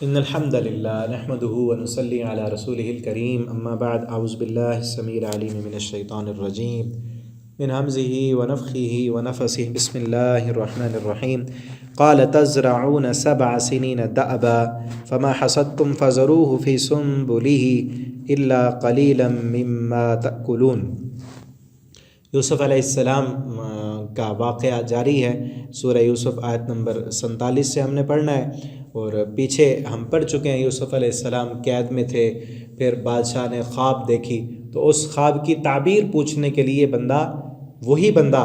إن الحمد لله نحمده ونصلي على رسوله الكريم أما بعد أعوذ بالله السميع العليم من الشيطان الرجيم من همزه ونفخه ونفسه بسم الله الرحمن الرحيم قال تزرعون 7 سنين دأبا فما حصدتم فذروه في سنبله إلا قليلا مما تأكلون۔ یوسف علیہ السلام کا واقعہ جاری ہے۔ سورہ یوسف آیت نمبر 47 سے ہم نے پڑھنا ہے، اور پیچھے ہم پڑھ چکے ہیں یوسف علیہ السلام قید میں تھے، پھر بادشاہ نے خواب دیکھی تو اس خواب کی تعبیر پوچھنے کے لیے وہی بندہ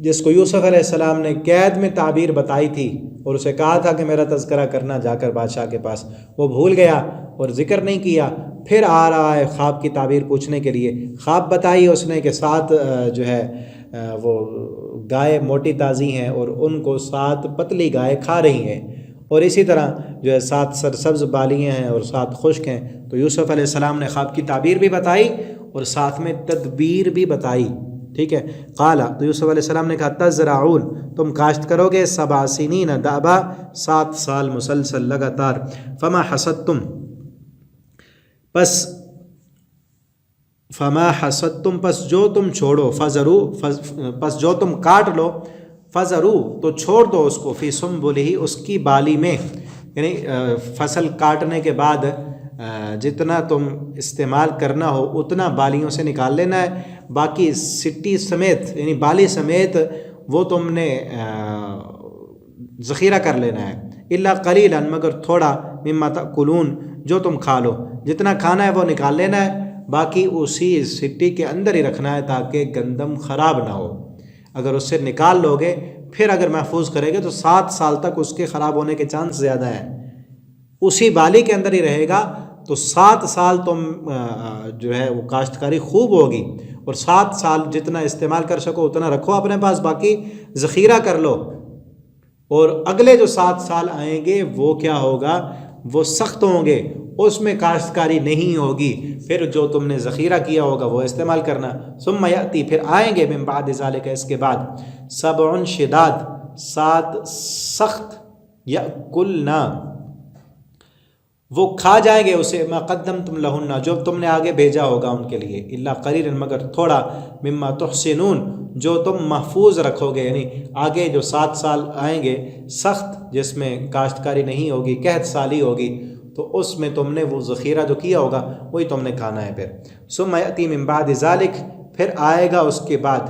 جس کو یوسف علیہ السلام نے قید میں تعبیر بتائی تھی اور اسے کہا تھا کہ میرا تذکرہ کرنا جا کر بادشاہ کے پاس، وہ بھول گیا اور ذکر نہیں کیا۔ پھر آ رہا ہے خواب کی تعبیر پوچھنے کے لیے۔ خواب بتائی اس نے کہ 7 وہ گائے موٹی تازی ہیں اور ان کو 7 پتلی گائے کھا رہی ہیں، اور اسی طرح 7 سرسبز بالیاں ہیں اور 7 خشک ہیں۔ تو یوسف علیہ السلام نے خواب کی تعبیر بھی بتائی اور ساتھ میں تدبیر بھی بتائی، ٹھیک ہے۔ قال، تو یوسف علیہ السلام نے کہا تزرعون، تم کاشت کرو گے 7 سنین دأبا، 7 سال مسلسل لگاتار، فما حصدتم، پس جو تم چھوڑو، پس جو تم کاٹ لو، فذرو، تو چھوڑ دو اس کو، فی سنبلہ، اس کی بالی میں، یعنی فصل کاٹنے کے بعد جتنا تم استعمال کرنا ہو اتنا بالیوں سے نکال لینا ہے، باقی سٹی سمیت یعنی بالی سمیت وہ تم نے ذخیرہ کر لینا ہے، الا قلیلا، مگر تھوڑا، مما تأکلون، جو تم کھا لو، جتنا کھانا ہے وہ نکال لینا ہے، باقی اسی سٹی کے اندر ہی رکھنا ہے تاکہ گندم خراب نہ ہو۔ اگر اس سے نکال لو گے پھر اگر محفوظ کرے گے تو 7 سال تک اس کے خراب ہونے کے چانس زیادہ ہیں۔ اسی بالی کے اندر ہی رہے گا تو 7 سال تم وہ کاشتکاری خوب ہوگی، اور 7 سال جتنا استعمال کر سکو اتنا رکھو اپنے پاس، باقی ذخیرہ کر لو۔ اور اگلے جو 7 سال آئیں گے وہ کیا ہوگا، وہ سخت ہوں گے، اس میں کاشتکاری نہیں ہوگی، پھر جو تم نے ذخیرہ کیا ہوگا وہ استعمال کرنا۔ ثم یأتی، پھر آئیں گے، من بعد ذالک، اس کے بعد، 7 شداد، 7 سخت، یأکلنا، وہ کھا جائیں گے اسے، ما قدمتم لہن، جو تم نے آگے بھیجا ہوگا ان کے لیے، الا قلیلا، مگر تھوڑا، مما تحسنون، جو تم محفوظ رکھو گے، یعنی آگے جو 7 سال آئیں گے سخت، جس میں کاشتکاری نہیں ہوگی، قحط سالی ہوگی، تو اس میں تم نے وہ ذخیرہ جو کیا ہوگا وہی تم نے کھانا ہے۔ پھر ثم یأتی من بعد ذالک، پھر آئے گا اس کے بعد،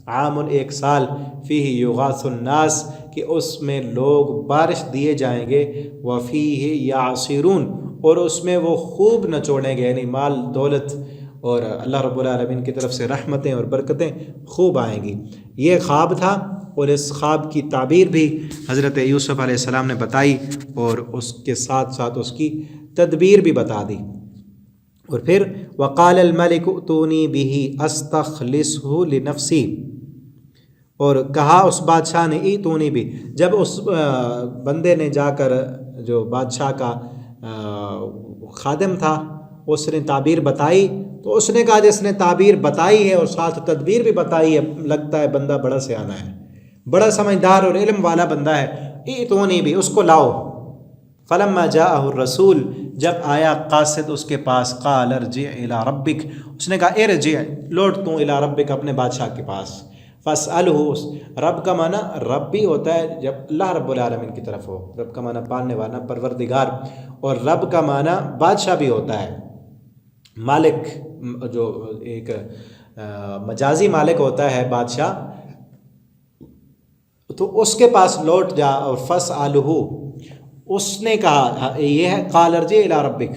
عام، 1 سال، فیہ یغاث الناس، کہ اس میں لوگ بارش دیے جائیں گے، وفیہ یعصرون، اور اس میں وہ خوب نچوڑیں گے، یعنی مال دولت اور اللہ رب العالمین کی طرف سے رحمتیں اور برکتیں خوب آئیں گی۔ یہ خواب تھا، اور اس خواب کی تعبیر بھی حضرت یوسف علیہ السلام نے بتائی، اور اس کے ساتھ ساتھ اس کی تدبیر بھی بتا دی۔ اور پھر وقال الملک ائتونی بہ استخلصہ لنفسی، اور کہا اس بادشاہ نے، ائتونی بھی، جب اس بندے نے جا کر، جو بادشاہ کا خادم تھا، اس نے تعبیر بتائی، تو اس نے کہا جس نے تعبیر بتائی ہے اور ساتھ تدبیر بھی بتائی ہے، لگتا ہے بندہ بڑا سیانا ہے، بڑا سمجھدار اور علم والا بندہ ہے، ائتونی بھی، اس کو لاؤ۔ فلما جاءہ الرسول، جب آیا قاصد اس کے پاس، قال ارجع الی ربک، اس نے کہا ارجع، لوٹ تو، الی ربک، اپنے بادشاہ کے پاس، فاسألہ، رب کا معنی رب بھی ہوتا ہے جب اللہ رب العالمین کی طرف ہو، رب کا معنی پالنے والا، پروردگار، اور رب کا معنی بادشاہ بھی ہوتا ہے، مالک، جو ایک مجازی مالک ہوتا ہے بادشاہ، تو اس کے پاس لوٹ جا، اور فاسألہ، اس نے کہا، یہ ہے قال ارجع الی ربک،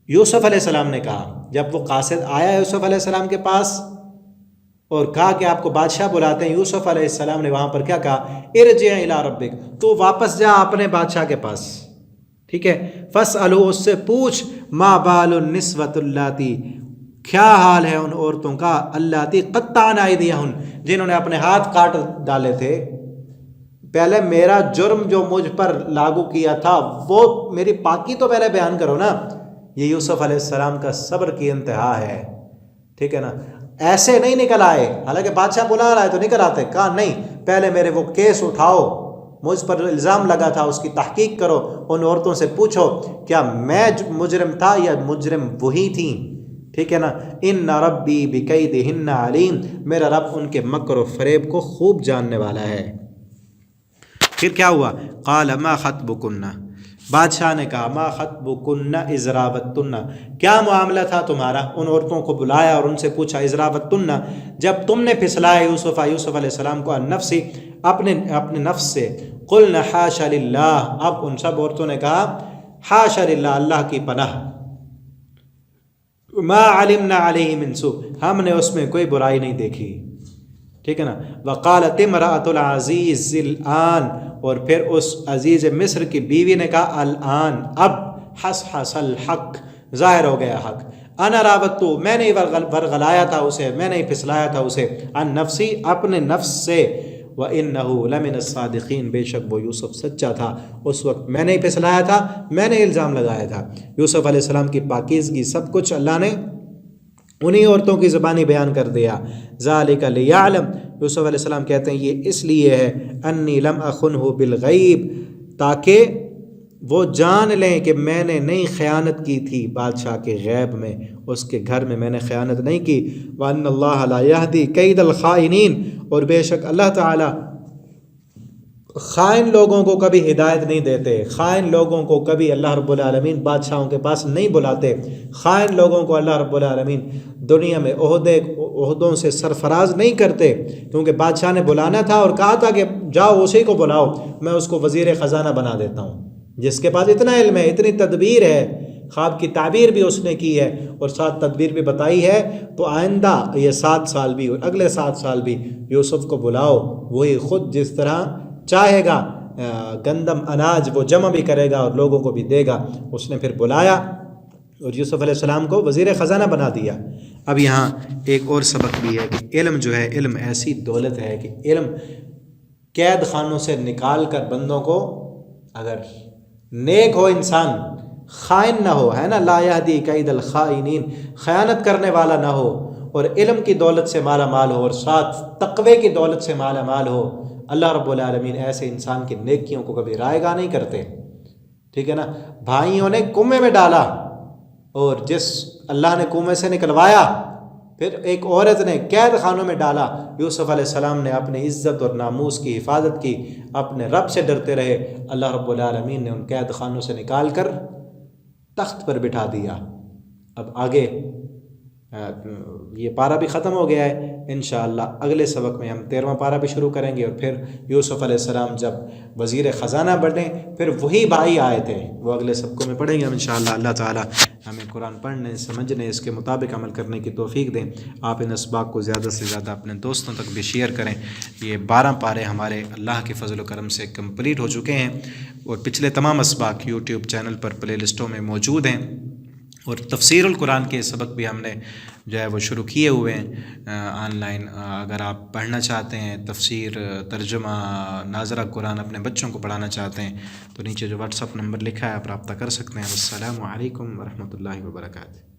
یوسف علیہ السلام نے کہا، جب وہ قاصد آیا یوسف علیہ السلام کے پاس اور کہا کہ آپ کو بادشاہ بلاتے ہیں، یوسف علیہ السلام نے وہاں پر کیا کہا، ارجع الی ربک، تو واپس جا اپنے بادشاہ کے پاس، ٹھیک ہے۔ فاسألہ، اس سے پوچھ، ما بال النسوۃ اللاتی، کیا حال ہے ان عورتوں کا، اللاتی قطعن ایدیہن، جنہوں نے اپنے ہاتھ کاٹ ڈالے تھے۔ پہلے میرا جرم جو مجھ پر لاگو کیا تھا وہ میری پاکی تو پہلے بیان کرو نا۔ یہ یوسف علیہ السلام کا صبر کی انتہا ہے، ٹھیک ہے نا، ایسے نہیں نکل آئے، حالانکہ بادشاہ بلا رہا ہے تو نکل آتے، کہا نہیں، پہلے میرے وہ کیس اٹھاؤ، مجھ پر الزام لگا تھا اس کی تحقیق کرو، ان عورتوں سے پوچھو کیا میں مجرم تھا یا مجرم وہی تھیں، ٹھیک ہے نا. ان ربی بکیدہن علیم، میرا رب ان کے مکر و فریب کو خوب جاننے والا ہے. پھر کیا ہوا؟ قال ما خطبکن، بادشاہ نے کہا ما خطبکن اذ راوتن، کیا معاملہ تھا تمہارا؟ ان عورتوں کو بلایا اور ان سے پوچھا اذ راوتن، جب تم نے پھسلایا یوسف علیہ السلام کو عن نفسی، اپنے نفس سے. قلنا حاشا للہ، اب ان سب عورتوں نے کہا حاشا للہ، اللہ کی پناہ، ما علمنا علیہ من سوء، ہم نے اس میں کوئی برائی نہیں دیکھی، ٹھیک ہے نا. وقالت امرأۃ العزیز الآن، اور پھر اس عزیز مصر کی بیوی نے کہا الآن، اب حصحص الحق، ظاہر ہو گیا حق. انا راوتو، میں نے ورغلایا تھا اسے، میں نے پھسلایا تھا اسے، عن نفسی، اپنے نفس سے. وَإِنَّهُ لَمِنَ الصَّادِقِينَ، بے شک وہ یوسف سچا تھا، اس وقت میں نے پھسلایا تھا، میں نے الزام لگایا تھا. یوسف علیہ السلام کی پاکیزگی سب کچھ اللہ نے انہی عورتوں کی زبانی بیان کر دیا. ذالک لیعلم، یوسف علیہ السلام کہتے ہیں یہ اس لیے ہے، انی لم اخنہ بالغیب، تاکہ وہ جان لیں کہ میں نے نہیں خیانت کی تھی بادشاہ کے غیب میں، اس کے گھر میں نے خیانت نہیں کی. وان اللہ لا یہدی کید الخائنین، اور بے شک اللہ تعالی خائن لوگوں کو کبھی ہدایت نہیں دیتے، خائن لوگوں کو کبھی اللہ رب العالمین بادشاہوں کے پاس نہیں بلاتے. خائن لوگوں کو اللہ رب العالمین دنیا میں عہدوں سے سرفراز نہیں کرتے، کیونکہ بادشاہ نے بلانا تھا اور کہا تھا کہ جاؤ اسی کو بلاؤ، میں اس کو وزیر خزانہ بنا دیتا ہوں. جس کے پاس اتنا علم ہے، اتنی تدبیر ہے، خواب کی تعبیر بھی اس نے کی ہے اور ساتھ تدبیر بھی بتائی ہے، تو آئندہ یہ 7 سال بھی اور اگلے 7 سال بھی یوسف کو بلاؤ، وہی خود جس طرح چاہے گا گندم اناج وہ جمع بھی کرے گا اور لوگوں کو بھی دے گا. اس نے پھر بلایا اور یوسف علیہ السلام کو وزیر خزانہ بنا دیا. اب یہاں ایک اور سبق بھی ہے کہ علم جو ہے، علم ایسی دولت ہے کہ علم قید خانوں سے نکال کر بندوں کو، اگر نیک ہو انسان، خائن نہ ہو، ہے نا، لا یہدی کید الخائنین، خیانت کرنے والا نہ ہو، اور علم کی دولت سے مالا مال ہو اور ساتھ تقوی کی دولت سے مالا مال ہو، اللہ رب العالمین ایسے انسان کی نیکیوں کو کبھی رائے گاہ نہیں کرتے، ٹھیک ہے نا. بھائیوں نے کنویں میں ڈالا، اور جس اللہ نے کنویں سے نکلوایا، پھر ایک عورت نے قید خانوں میں ڈالا. یوسف علیہ السلام نے اپنی عزت اور ناموس کی حفاظت کی، اپنے رب سے ڈرتے رہے، اللہ رب العالمین نے ان قید خانوں سے نکال کر تخت پر بٹھا دیا. اب آگے یہ پارہ بھی ختم ہو گیا ہے، انشاءاللہ اگلے سبق میں ہم 13واں پارہ بھی شروع کریں گے، اور پھر یوسف علیہ السلام جب وزیر خزانہ بنے پھر وہی بھائی آئے تھے، وہ اگلے سبقوں میں پڑھیں گے انشاءاللہ. اللہ تعالی ہمیں قرآن پڑھنے، سمجھنے، اس کے مطابق عمل کرنے کی توفیق دیں. آپ ان اسباق کو زیادہ سے زیادہ اپنے دوستوں تک بھی شیئر کریں. یہ 12 پارے ہمارے اللہ کے فضل و کرم سے کمپلیٹ ہو چکے ہیں، اور پچھلے تمام اسباق یوٹیوب چینل پر پلے لسٹوں میں موجود ہیں، اور تفسیر القرآن کے سبق بھی ہم نے جو ہے وہ شروع کیے ہوئے ہیں آن لائن. اگر آپ پڑھنا چاہتے ہیں، تفسیر، ترجمہ، ناظرہ قرآن اپنے بچوں کو پڑھانا چاہتے ہیں، تو نیچے جو واٹس اپ نمبر لکھا ہے آپ رابطہ کر سکتے ہیں. السلام علیکم ورحمۃ اللہ وبرکاتہ.